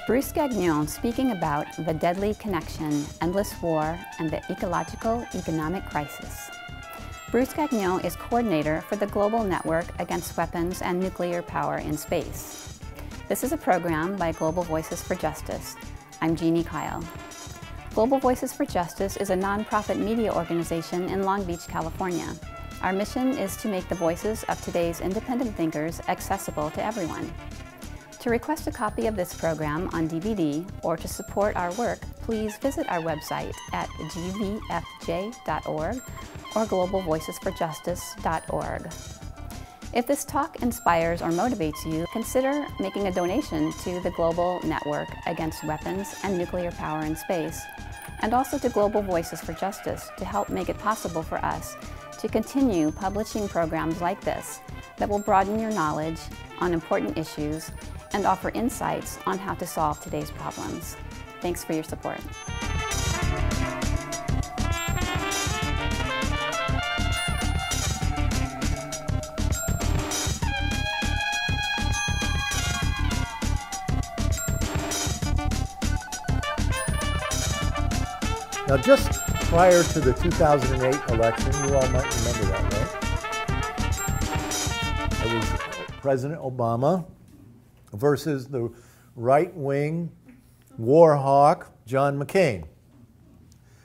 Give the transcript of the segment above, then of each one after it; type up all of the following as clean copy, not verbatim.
Bruce Gagnon speaking about the deadly connection, endless war, and the ecological economic crisis. Bruce Gagnon is coordinator for the Global Network Against Weapons and Nuclear Power in Space. This is a program by Global Voices for Justice. I'm Jeannie Kyle. Global Voices for Justice is a nonprofit media organization in Long Beach, California. Our mission is to make the voices of today's independent thinkers accessible to everyone. To request a copy of this program on DVD or to support our work, please visit our website at gvfj.org or globalvoicesforjustice.org. If this talk inspires or motivates you, consider making a donation to the Global Network Against Weapons and Nuclear Power in Space, and also to Global Voices for Justice to help make it possible for us to continue publishing programs like this that will broaden your knowledge on important issues and offer insights on how to solve today's problems. Thanks for your support. Now, just prior to the 2008 election, you all might remember that, right? It was President Obama versus the right-wing war hawk, John McCain.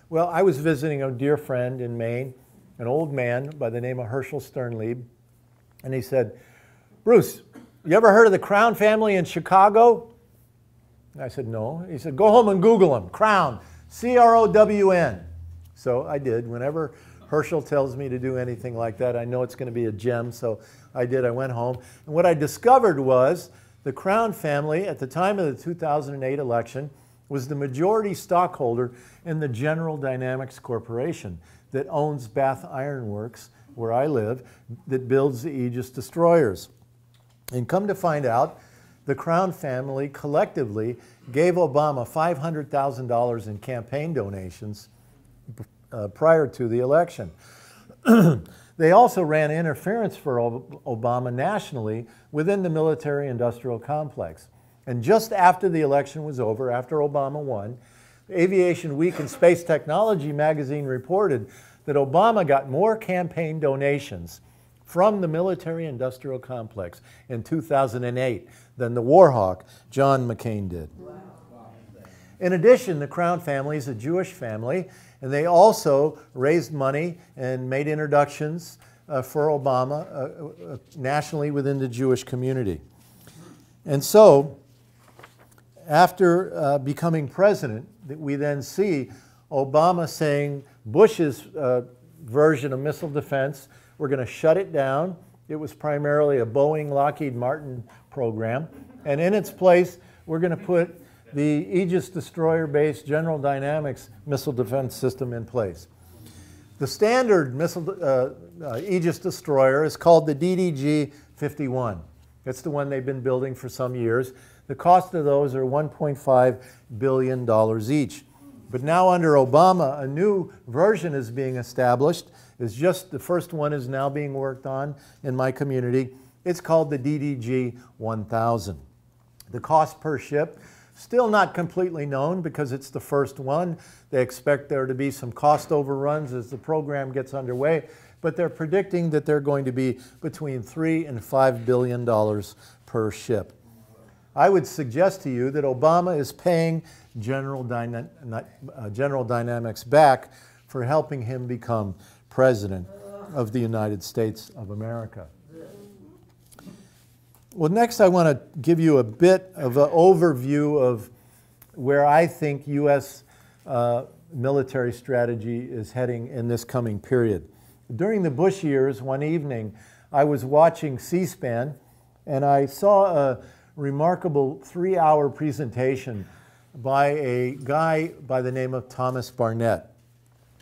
Well, I was visiting a dear friend in Maine, an old man by the name of Herschel Sternlieb, and he said, "Bruce, you ever heard of the Crown family in Chicago?" And I said, "No." He said, "Go home and Google them, Crown, C-R-O-W-N." So I did. Whenever Herschel tells me to do anything like that, I know it's going to be a gem, so I did. I went home, and what I discovered was the Crown family, at the time of the 2008 election, was the majority stockholder in the General Dynamics Corporation that owns Bath Iron Works, where I live, that builds the Aegis destroyers. And come to find out, the Crown family collectively gave Obama $500,000 in campaign donations prior to the election. They also ran interference for Obama nationally within the military-industrial complex. And just after the election was over, after Obama won, Aviation Week and Space Technology magazine reported that Obama got more campaign donations from the military-industrial complex in 2008 than the war hawk, John McCain, did. In addition, the Crown family is a Jewish family, and they also raised money and made introductions for Obama nationally within the Jewish community. And so, after becoming president, we then see Obama saying Bush's version of missile defense, we're going to shut it down. It was primarily a Boeing Lockheed Martin program. And in its place, we're going to put the Aegis destroyer-based General Dynamics missile defense system in place. The standard missile Aegis destroyer is called the DDG-51. It's the one they've been building for some years. The cost of those are $1.5 billion each. But now under Obama, a new version is being established. It's just the first one is now being worked on in my community. It's called the DDG-1000. The cost per ship, still not completely known because it's the first one. They expect there to be some cost overruns as the program gets underway, but they're predicting that they're going to be between $3 and $5 billion per ship. I would suggest to you that Obama is paying General Dynamics back for helping him become President of the United States of America. Well, next I want to give you a bit of an overview of where I think U.S. Military strategy is heading in this coming period. During the Bush years, one evening, I was watching C-SPAN, and I saw a remarkable 3-hour presentation by a guy by the name of Thomas Barnett,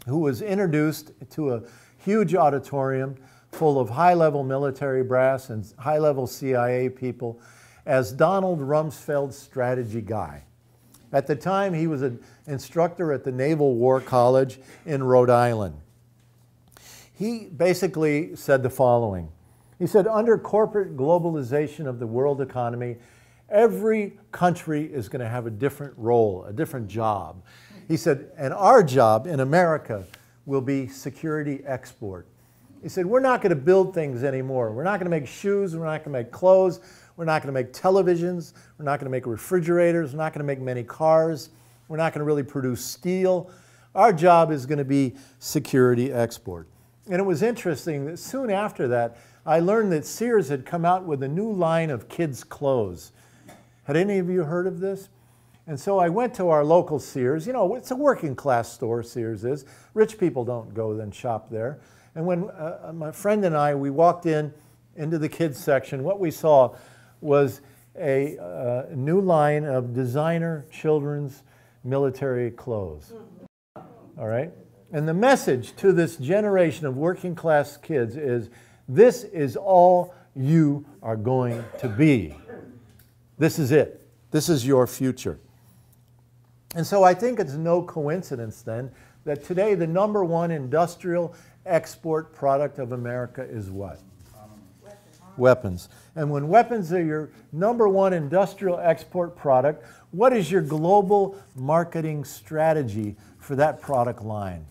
who was introduced to a huge auditorium full of high-level military brass and high-level CIA people as Donald Rumsfeld's strategy guy. At the time, he was an instructor at the Naval War College in Rhode Island. He basically said the following. He said, under corporate globalization of the world economy every country is going to have a different role, a different job. He said, and our job in America will be security export. He said, we're not going to build things anymore. We're not going to make shoes. We're not going to make clothes. We're not going to make televisions. We're not going to make refrigerators. We're not going to make many cars. We're not going to really produce steel. Our job is going to be security export. And it was interesting that soon after that, I learned that Sears had come out with a new line of kids' clothes. Had any of you heard of this? And so I went to our local Sears. You know, it's a working class store, Sears is. Rich people don't go and shop there. And when my friend and I, we walked into the kids section, what we saw was a new line of designer children's military clothes. All right? And the message to this generation of working class kids is, this is all you are going to be. This is it. This is your future. And so I think it's no coincidence then that today the #1 industrial export product of America is what? Weapons. And when weapons are your #1 industrial export product, what is your global marketing strategy for that product line?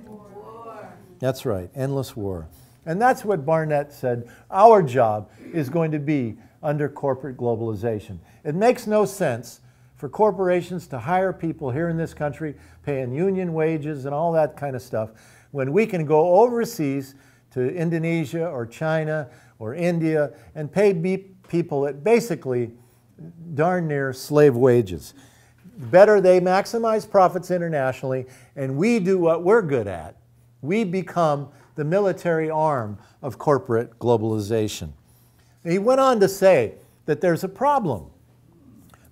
War. That's right, endless war. And that's what Barnett said our job is going to be under corporate globalization. It makes no sense for corporations to hire people here in this country, paying union wages and all that kind of stuff, when we can go overseas to Indonesia or China or India and pay people at basically darn near slave wages. Better they maximize profits internationally and we do what we're good at. We become the military arm of corporate globalization. And he went on to say that there's a problem.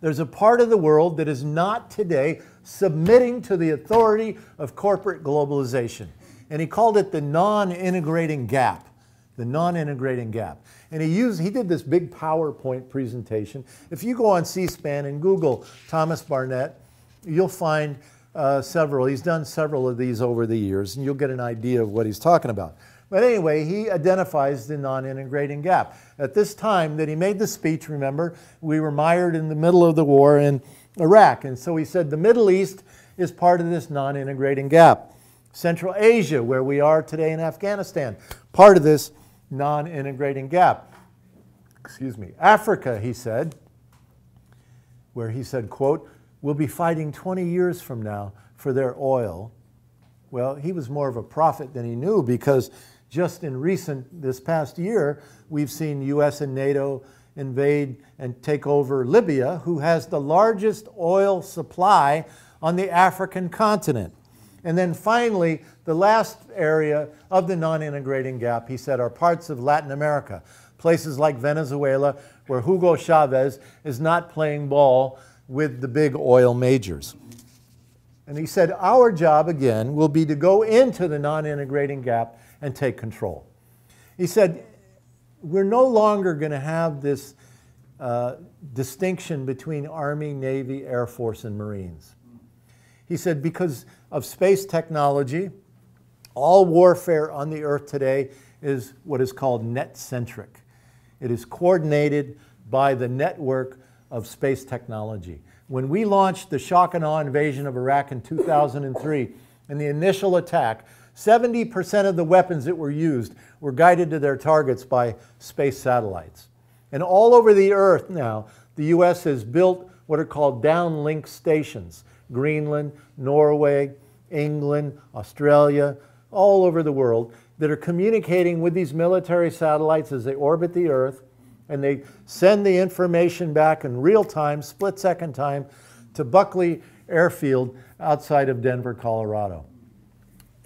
There's a part of the world that is not today submitting to the authority of corporate globalization. And he called it the non-integrating gap. The non-integrating gap. And he did this big PowerPoint presentation. If you go on C-SPAN and Google Thomas Barnett, you'll find several. He's done several of these over the years, and you'll get an idea of what he's talking about. But anyway, he identifies the non-integrating gap. At this time that he made the speech, remember, we were mired in the middle of the war in Iraq. And so he said the Middle East is part of this non-integrating gap. Central Asia, where we are today in Afghanistan, part of this non-integrating gap. Excuse me. Africa, he said, where he said, quote, we'll be fighting 20 years from now for their oil. Well, he was more of a prophet than he knew, because just in this past year, we've seen US and NATO invade and take over Libya, who has the largest oil supply on the African continent. And then finally, the last area of the non-integrating gap, he said, are parts of Latin America, places like Venezuela, where Hugo Chavez is not playing ball with the big oil majors. And he said, our job, again, will be to go into the non-integrating gap and take control. He said, we're no longer going to have this distinction between Army, Navy, Air Force, and Marines. He said, because of space technology, all warfare on the Earth today is what is called net-centric. It is coordinated by the network of space technology. When we launched the shock and awe invasion of Iraq in 2003, in the initial attack, 70% of the weapons that were used were guided to their targets by space satellites. And all over the Earth now, the US has built what are called downlink stations. Greenland, Norway, England, Australia, all over the world, that are communicating with these military satellites as they orbit the Earth, and they send the information back in real time, split-second time, to Buckley Airfield outside of Denver, Colorado.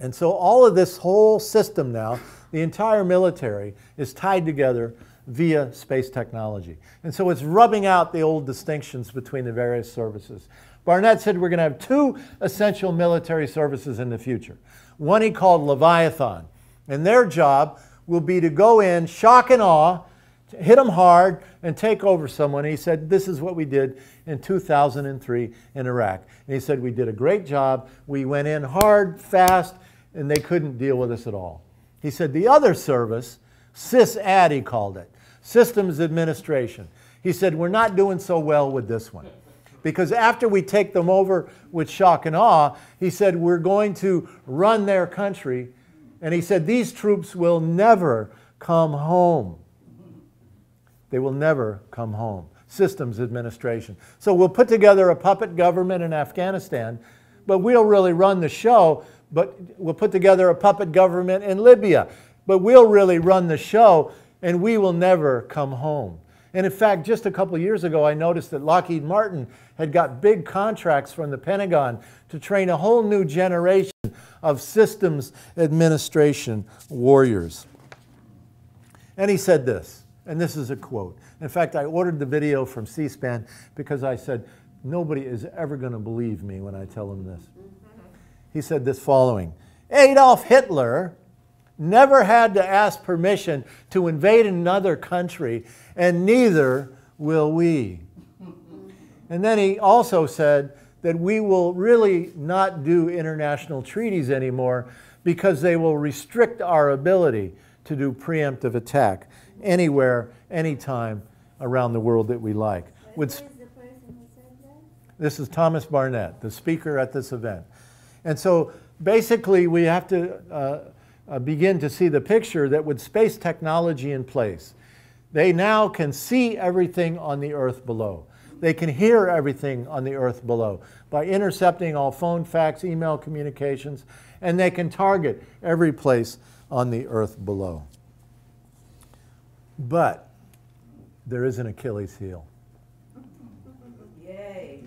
And so all of this whole system now, the entire military, is tied together via space technology. And so it's rubbing out the old distinctions between the various services. Barnett said we're going to have two essential military services in the future. One he called Leviathan, and their job will be to go in, shock and awe, hit them hard, and take over someone. He said this is what we did in 2003 in Iraq. And he said we did a great job. We went in hard, fast, and they couldn't deal with us at all. He said the other service, SysAD he called it, Systems Administration. He said, we're not doing so well with this one. Because after we take them over with shock and awe, he said, we're going to run their country. And he said, these troops will never come home. They will never come home. Systems administration. So we'll put together a puppet government in Afghanistan, but we'll really run the show. But we'll put together a puppet government in Libya, but we'll really run the show, and we will never come home. And in fact, just a couple of years ago, I noticed that Lockheed Martin had got big contracts from the Pentagon to train a whole new generation of systems administration warriors. And he said this, and this is a quote. In fact, I ordered the video from C-SPAN because I said, nobody is ever going to believe me when I tell them this. He said this following: Adolf Hitler never had to ask permission to invade another country, and neither will we. And then he also said that we will really not do international treaties anymore because they will restrict our ability to do preemptive attack anywhere, anytime around the world that we like. Who is the person who said that? This is Thomas Barnett, the speaker at this event. And so basically we have to begin to see the picture that with space technology in place, they now can see everything on the Earth below. They can hear everything on the Earth below by intercepting all phone, fax, email communications, and they can target every place on the Earth below. But there is an Achilles heel. Yay.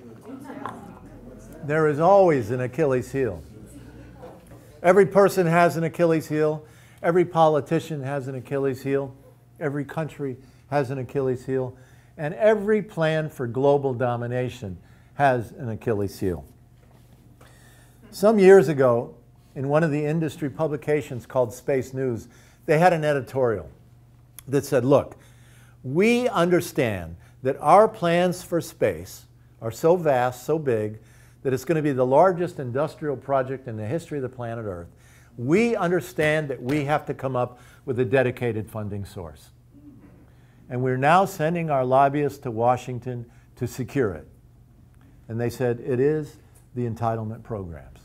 There is always an Achilles heel. Every person has an Achilles heel. Every politician has an Achilles heel. Every country has an Achilles heel. And every plan for global domination has an Achilles heel. Some years ago, in one of the industry publications called Space News, they had an editorial that said, look, we understand that our plans for space are so vast, so big, that it's going to be the largest industrial project in the history of the planet Earth. We understand that we have to come up with a dedicated funding source. And we're now sending our lobbyists to Washington to secure it. And they said it is the entitlement programs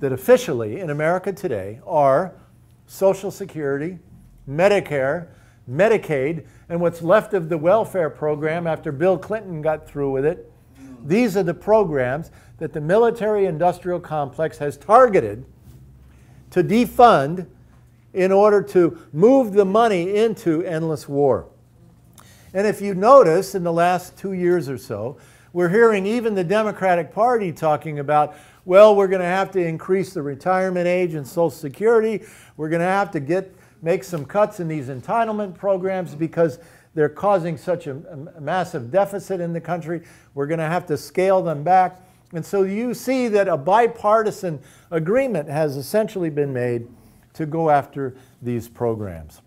that officially in America today are Social Security, Medicare, Medicaid, and what's left of the welfare program after Bill Clinton got through with it. These are the programs that the military-industrial complex has targeted to defund in order to move the money into endless war. And if you notice, in the last 2 years or so, we're hearing even the Democratic Party talking about, well, we're going to have to increase the retirement age in Social Security. We're going to have to make some cuts in these entitlement programs because they're causing such a massive deficit in the country. We're going to have to scale them back. And so you see that a bipartisan agreement has essentially been made to go after these programs.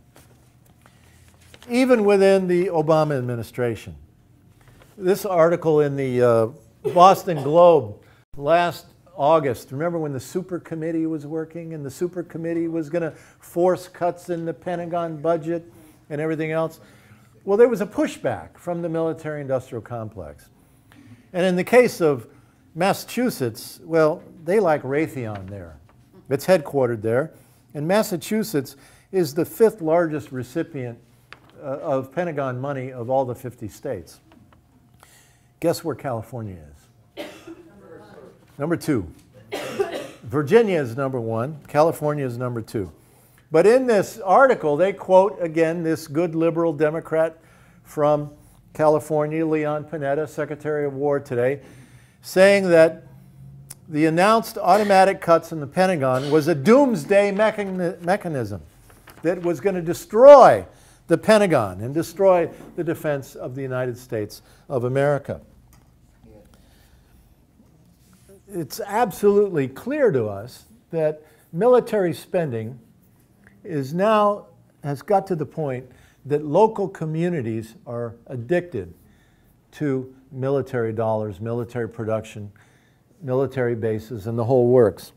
Even within the Obama administration. This article in the Boston Globe last August, remember when the Super Committee was working and the Super Committee was going to force cuts in the Pentagon budget and everything else? Well, there was a pushback from the military-industrial complex. And in the case of Massachusetts, well, they like Raytheon there. It's headquartered there. And Massachusetts is the 5th largest recipient of Pentagon money of all the 50 states. Guess where California is? Number 2. Virginia is number 1. California is number 2. But in this article, they quote, again, this good liberal Democrat from California, Leon Panetta, Secretary of War today, saying that the announced automatic cuts in the Pentagon was a doomsday mechanism that was going to destroy the Pentagon and destroy the defense of the United States of America. It's absolutely clear to us that military spending has got to the point that local communities are addicted to military dollars, military production, military bases, and the whole works.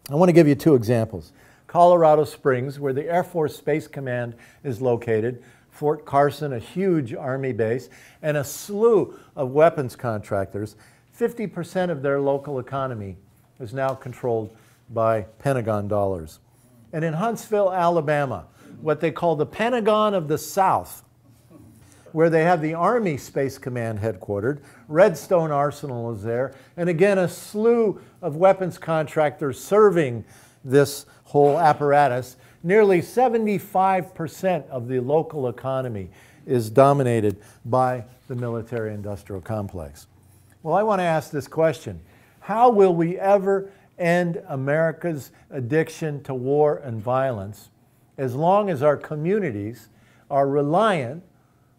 I want to give you 2 examples. Colorado Springs, where the Air Force Space Command is located, Fort Carson, a huge Army base, and a slew of weapons contractors. 50% of their local economy is now controlled by Pentagon dollars. And in Huntsville, Alabama, what they call the Pentagon of the South, where they have the Army Space Command headquartered, Redstone Arsenal is there, and again a slew of weapons contractors serving this whole apparatus. Nearly 75% of the local economy is dominated by the military-industrial complex. Well, I want to ask this question. How will we ever end America's addiction to war and violence as long as our communities are reliant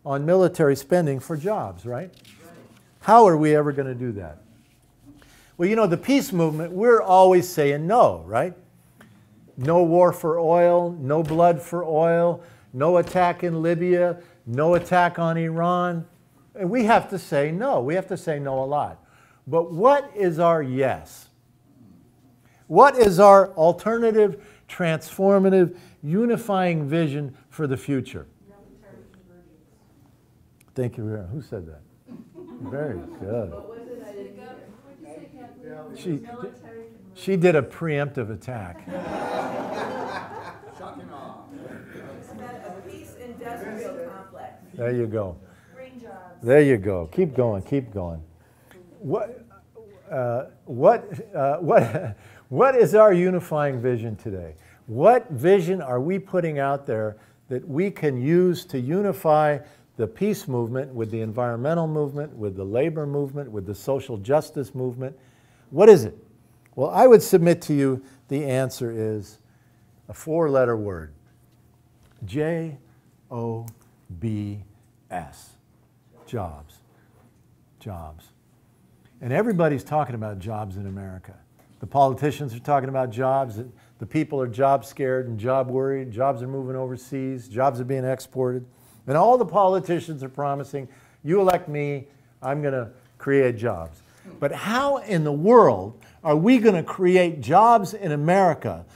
on military spending for jobs, right? How are we ever going to do that? Well, you know, the peace movement, we're always saying no, right? No war for oil, no blood for oil, no attack in Libya, no attack on Iran. And we have to say no. We have to say no a lot. But what is our yes? What is our alternative, transformative, unifying vision for the future? Thank you. Who said that? Very good. She did a preemptive attack. A peace industrial complex. There you go. Green jobs. There you go. Keep going. Keep going. What is our unifying vision today? What vision are we putting out there that we can use to unify the peace movement with the environmental movement, with the labor movement, with the social justice movement? What is it? Well, I would submit to you the answer is a four-letter word. J-O-B-S. Jobs. Jobs. And everybody's talking about jobs in America. The politicians are talking about jobs. The people are job scared and job worried. Jobs are moving overseas. Jobs are being exported. And all the politicians are promising, you elect me, I'm going to create jobs. But how in the world are we going to create jobs in America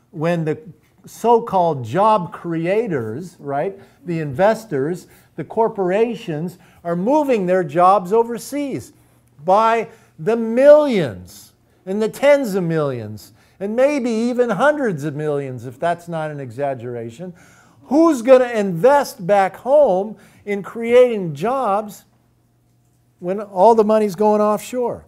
when the so-called job creators, right, the investors, the corporations, are moving their jobs overseas by the millions and the tens of millions and maybe even hundreds of millions, if that's not an exaggeration? Who's going to invest back home in creating jobs when all the money's going offshore?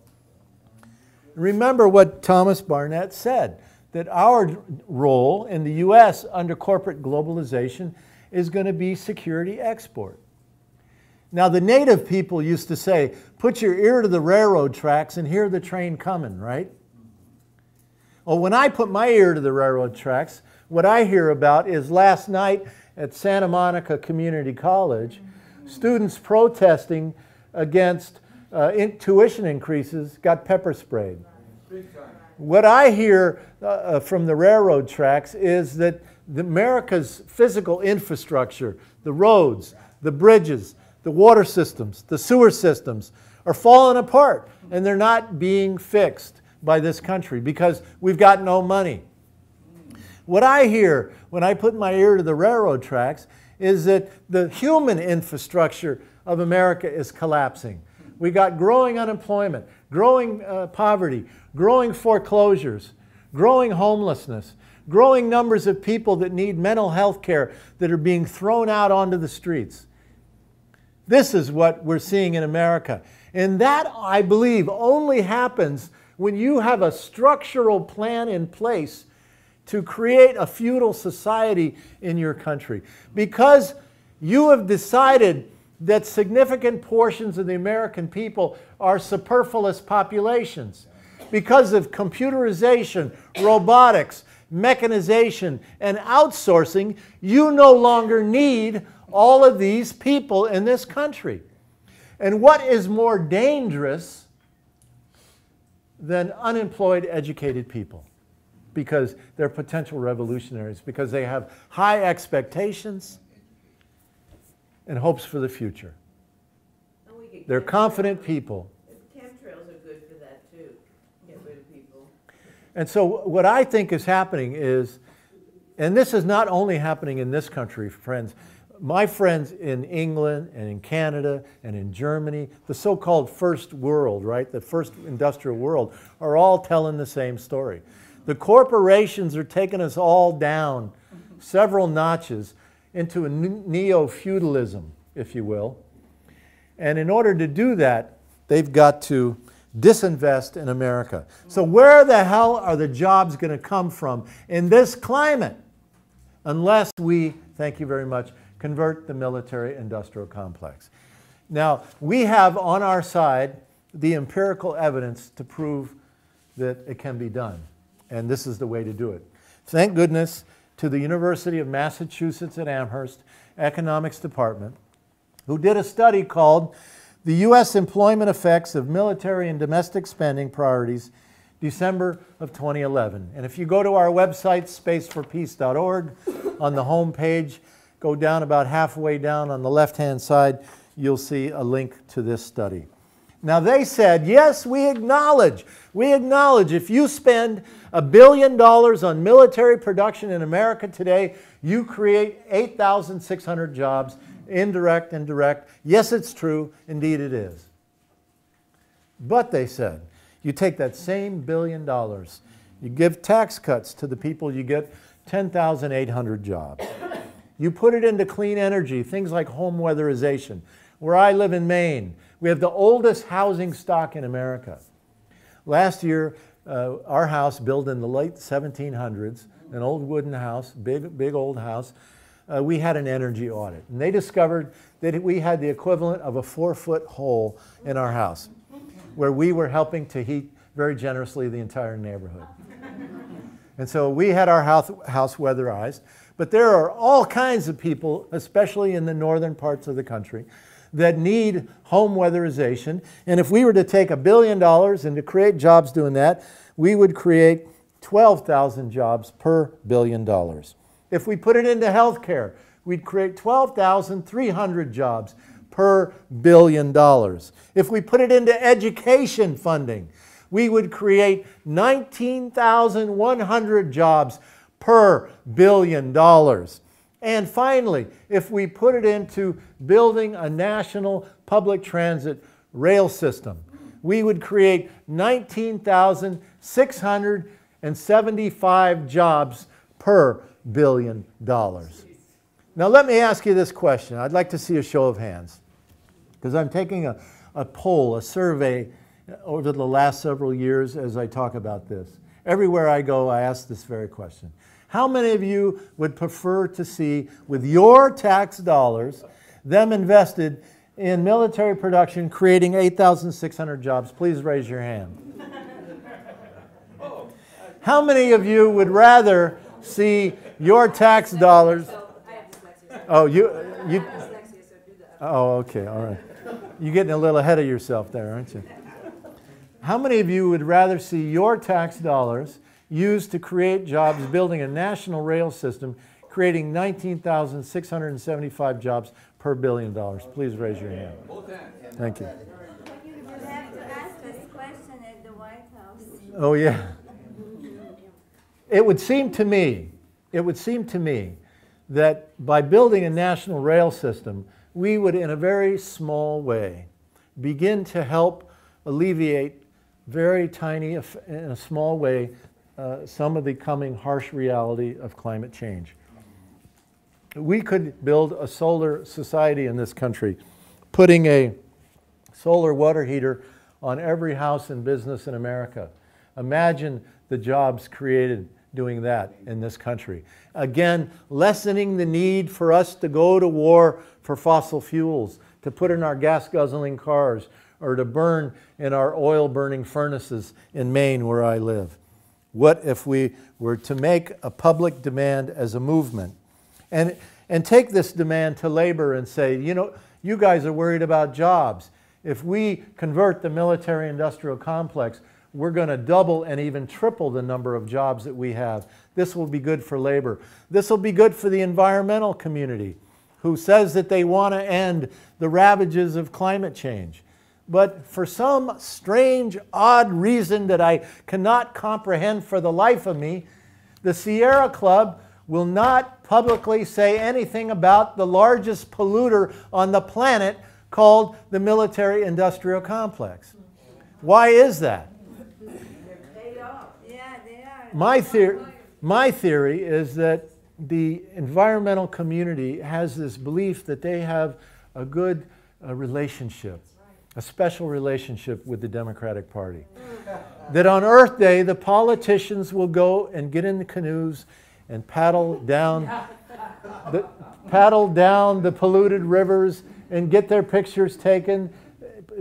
Remember what Thomas Barnett said, that our role in the U.S. under corporate globalization is going to be security export. Now, the native people used to say, put your ear to the railroad tracks and hear the train coming, right? Well, when I put my ear to the railroad tracks, what I hear about is last night at Santa Monica Community College, students protesting against tuition increases got pepper sprayed. What I hear from the railroad tracks is that America's physical infrastructure, the roads, the bridges, the water systems, the sewer systems are falling apart, and they're not being fixed by this country because we've got no money. What I hear when I put my ear to the railroad tracks is that the human infrastructure of America is collapsing. We got growing unemployment, growing poverty, growing foreclosures, growing homelessness, growing numbers of people that need mental health care that are being thrown out onto the streets. This is what we're seeing in America. And that, I believe, only happens when you have a structural plan in place to create a feudal society in your country. Because you have decided that significant portions of the American people are superfluous populations. Because of computerization, robotics, mechanization, and outsourcing, you no longer need all of these people in this country. And what is more dangerous than unemployed, educated people? Because they're potential revolutionaries, because they have high expectations and hopes for the future. They're confident people. Chemtrails are good for that too. Get rid of people. And so what I think is happening is, and this is not only happening in this country, friends, My friends in England and in Canada and in Germany, the so-called first world, right, the first industrial world, are all telling the same story. The corporations are taking us all down several notches into a neo-feudalism, if you will. And in order to do that, they've got to disinvest in America. So where the hell are the jobs going to come from in this climate unless we, thank you very much, convert the military-industrial complex? Now, we have on our side the empirical evidence to prove that it can be done. And this is the way to do it. Thank goodness to the University of Massachusetts at Amherst Economics Department, who did a study called The U.S. Employment Effects of Military and Domestic Spending Priorities, December of 2011. And if you go to our website, spaceforpeace.org, on the home page, go down about halfway down on the left-hand side, you'll see a link to this study. Now they said, yes, we acknowledge if you spend $1 billion on military production in America today, you create 8,600 jobs, indirect and direct. Yes, it's true. Indeed, it is. But they said, you take that same $1 billion, you give tax cuts to the people, you get 10,800 jobs. You put it into clean energy, things like home weatherization. Where I live in Maine, we have the oldest housing stock in America. Last year, our house, built in the late 1700s, an old wooden house, big old house, we had an energy audit. And they discovered that we had the equivalent of a 4-foot hole in our house, where we were helping to heat very generously the entire neighborhood. And so we had our house weatherized. But there are all kinds of people, especially in the northern parts of the country, that need home weatherization. And if we were to take $1 billion and to create jobs doing that, we would create 12,000 jobs per $1 billion. If we put it into healthcare, we'd create 12,300 jobs per $1 billion. If we put it into education funding, we would create 19,100 jobs per $1 billion. And finally, if we put it into building a national public transit rail system, we would create 19,675 jobs per $1 billion. Now let me ask you this question. I'd like to see a show of hands, because I'm taking a poll, a survey over the last several years as I talk about this. Everywhere I go, I ask this very question. How many of you would prefer to see, with your tax dollars, them invested in military production, creating 8,600 jobs? Please raise your hand. How many of you would rather see your tax dollars? Oh, oh, okay, all right. You're getting a little ahead of yourself there, aren't you? How many of you would rather see your tax dollars used to create jobs, building a national rail system, creating 19,675 jobs per $1 billion? Please raise your hand. Thank you. You have to ask this question at the White House. Oh, yeah. It would seem to me that by building a national rail system, we would, in a very small way, begin to help alleviate very tiny, in a small way, some of the coming harsh reality of climate change. We could build a solar society in this country, putting a solar water heater on every house and business in America. Imagine the jobs created doing that in this country. Again, lessening the need for us to go to war for fossil fuels, to put in our gas-guzzling cars, or to burn in our oil-burning furnaces in Maine, where I live. What if we were to make a public demand as a movement and take this demand to labor and say, you know, you guys are worried about jobs. If we convert the military-industrial complex, we're going to double and even triple the number of jobs that we have. This will be good for labor. This will be good for the environmental community, who says that they want to end the ravages of climate change. But for some strange, odd reason that I cannot comprehend for the life of me, the Sierra Club will not publicly say anything about the largest polluter on the planet called the military-industrial complex. Why is that? They're paid off. Yeah, they are. My theory is that the environmental community has this belief that they have a good relationship, a special relationship with the Democratic Party. That on Earth Day, the politicians will go and get in the canoes and paddle down the polluted rivers and get their pictures taken,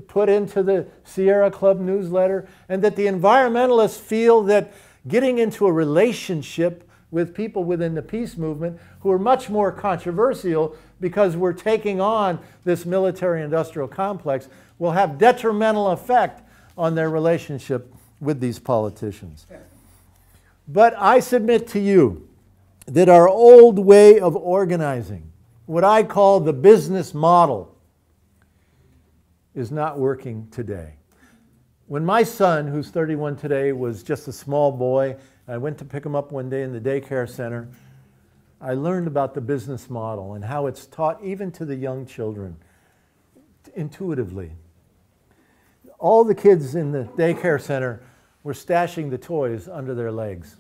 put into the Sierra Club newsletter, and that the environmentalists feel that getting into a relationship with people within the peace movement who are much more controversial because we're taking on this military-industrial complex will have detrimental effect on their relationship with these politicians. But I submit to you that our old way of organizing, what I call the business model, is not working today. When my son, who's 31 today, was just a small boy, I went to pick him up one day in the daycare center, I learned about the business model and how it's taught even to the young children intuitively. All the kids in the daycare center were stashing the toys under their legs.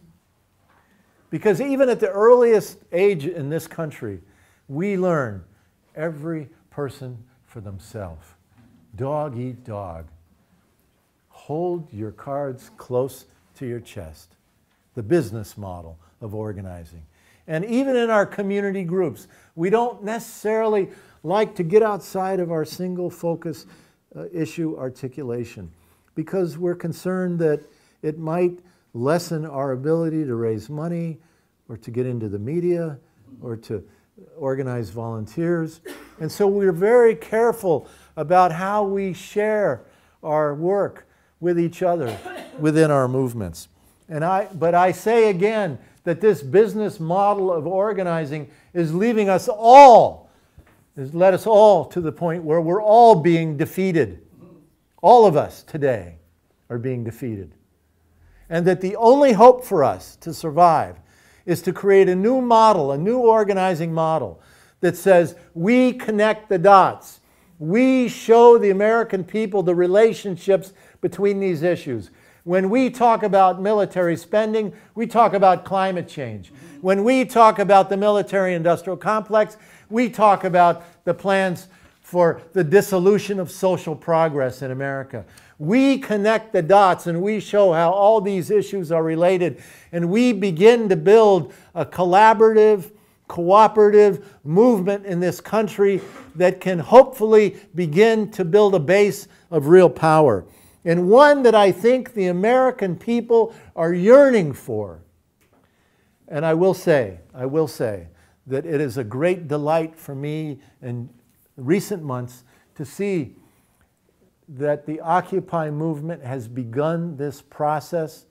Because even at the earliest age in this country, we learn every person for themselves. Dog eat dog. Hold your cards close to your chest. The business model of organizing. And even in our community groups, we don't necessarily like to get outside of our single focus issue articulation because we're concerned that it might lessen our ability to raise money or to get into the media or to organize volunteers. And so we're very careful about how we share our work with each other within our movements. But I say again that this business model of organizing is leaving us all, has led us all to the point where we're all being defeated. All of us today are being defeated. And that the only hope for us to survive is to create a new model, a new organizing model that says we connect the dots. We show the American people the relationships between these issues. When we talk about military spending, we talk about climate change. When we talk about the military-industrial complex, we talk about the plans for the dissolution of social progress in America. We connect the dots and we show how all these issues are related, and we begin to build a collaborative, cooperative movement in this country that can hopefully begin to build a base of real power. And one that I think the American people are yearning for. And I will say that it is a great delight for me in recent months to see that the Occupy movement has begun this process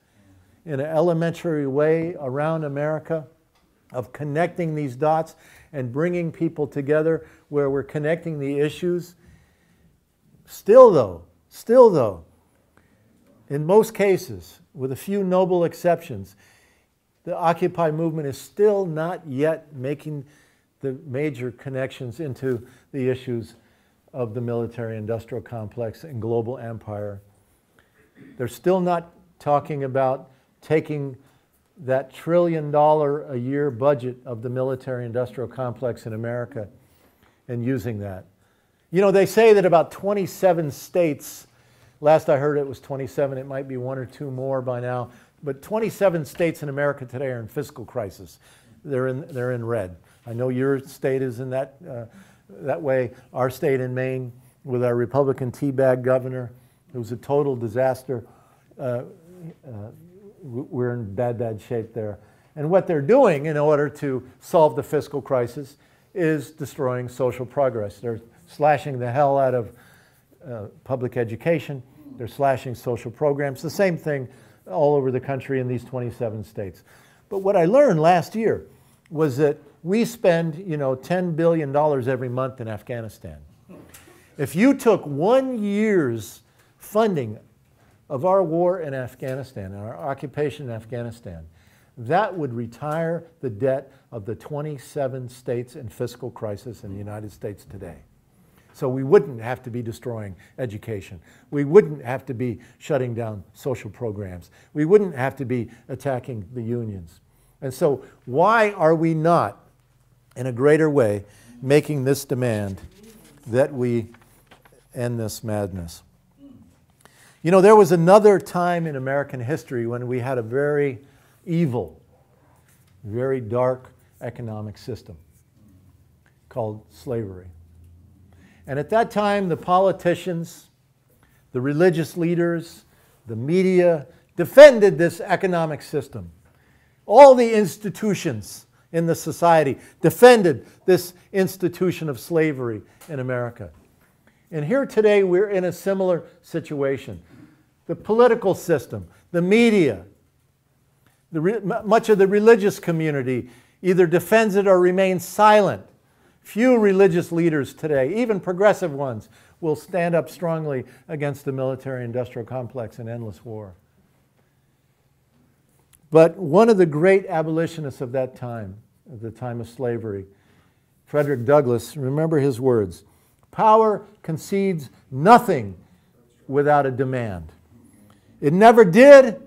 in an elementary way around America of connecting these dots and bringing people together where we're connecting the issues. Still though, in most cases, with a few noble exceptions, the Occupy movement is still not yet making the major connections into the issues of the military-industrial complex and global empire. They're still not talking about taking that $1 trillion a year budget of the military-industrial complex in America and using that. You know, they say that about 27 states, last I heard it was 27, it might be 1 or 2 more by now, but 27 states in America today are in fiscal crisis. They're in red. I know your state is in that way. Our state in Maine, with our Republican teabag governor, it was a total disaster. We're in bad shape there. And what they're doing in order to solve the fiscal crisis is destroying social progress. They're slashing the hell out of public education. They're slashing social programs. The same thing all over the country in these 27 states. But what I learned last year was that we spend, $10 billion every month in Afghanistan. If you took 1 year's funding of our war in Afghanistan, our occupation in Afghanistan, That would retire the debt of the 27 states in fiscal crisis in the United States today. So we wouldn't have to be destroying education. We wouldn't have to be shutting down social programs. We wouldn't have to be attacking the unions. And so why are we not, in a greater way, making this demand that we end this madness? You know, there was another time in American history when we had a very evil, very dark economic system called slavery. And at that time, the politicians, the religious leaders, the media defended this economic system. All the institutions in the society defended this institution of slavery in America. And here today, we're in a similar situation. The political system, the media, much of the religious community either defends it or remains silent. Few religious leaders today, even progressive ones, will stand up strongly against the military-industrial complex and endless war. But one of the great abolitionists of that time, at the time of slavery, Frederick Douglass, remember his words, "Power concedes nothing without a demand. It never did,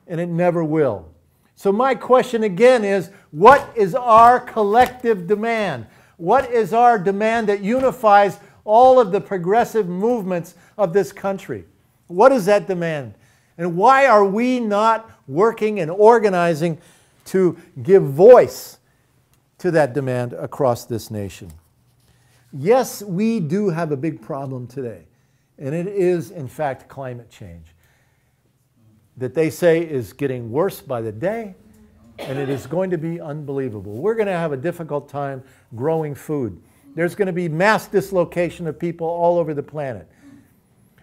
and it never will." So my question again is, what is our collective demand? What is our demand that unifies all of the progressive movements of this country? What is that demand? And why are we not working and organizing to give voice to that demand across this nation? Yes, we do have a big problem today, and it is, in fact, climate change, that they say is getting worse by the day, and it is going to be unbelievable. We're going to have a difficult time growing food. There's going to be mass dislocation of people all over the planet.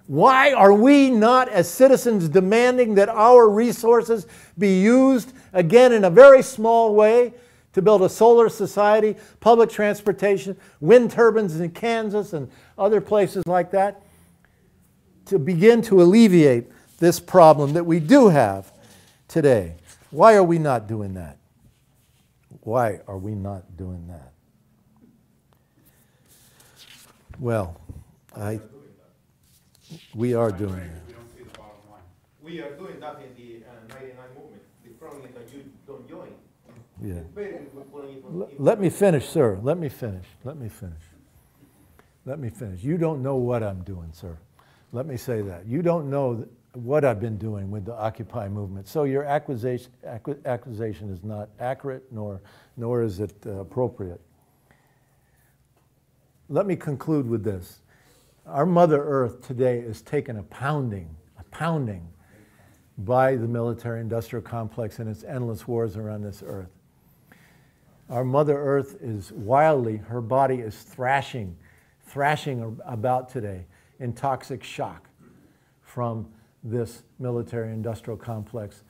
Why are we not, as citizens, demanding that our resources be used, again, in a very small way, to build a solar society, public transportation, wind turbines in Kansas and other places like that, to begin to alleviate this problem that we do have today? Why are we not doing that? Why are we not doing that? Well, we are doing it. We don't see the bottom line. We are doing that in the 99 movement. The problem is that you don't join. Yeah. Let me finish, sir. Let me finish. Let me finish. Let me finish. You don't know what I'm doing, sir. Let me say that. You don't know what I've been doing with the Occupy movement. So your accusation is not accurate, nor is it appropriate. Let me conclude with this. Our Mother Earth today is taken a pounding by the military-industrial complex and its endless wars around this earth. Our Mother Earth is wildly, her body is thrashing about today in toxic shock from this military-industrial complex,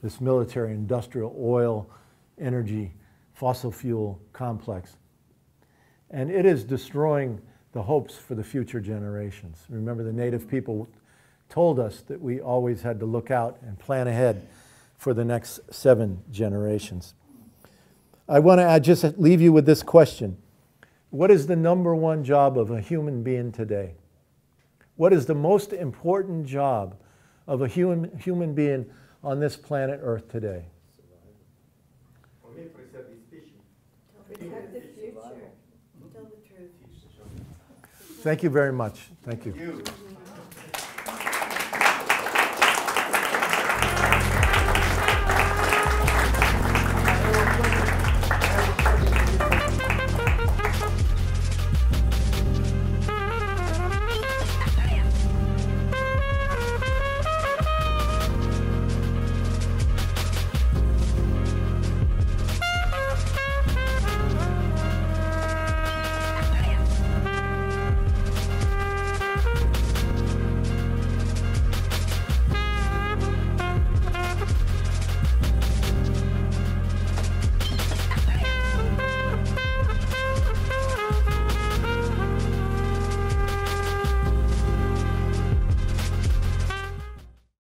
this military-industrial oil, energy, fossil fuel complex. And it is destroying the hopes for the future generations. Remember, the Native people told us that we always had to look out and plan ahead for the next 7 generations. I want to just leave you with this question. What is the #1 job of a human being today? What is the most important job of a human being on this planet Earth today? For me, preserve the species. Protect the future. Tell the truth. Thank you very much. Thank you. You.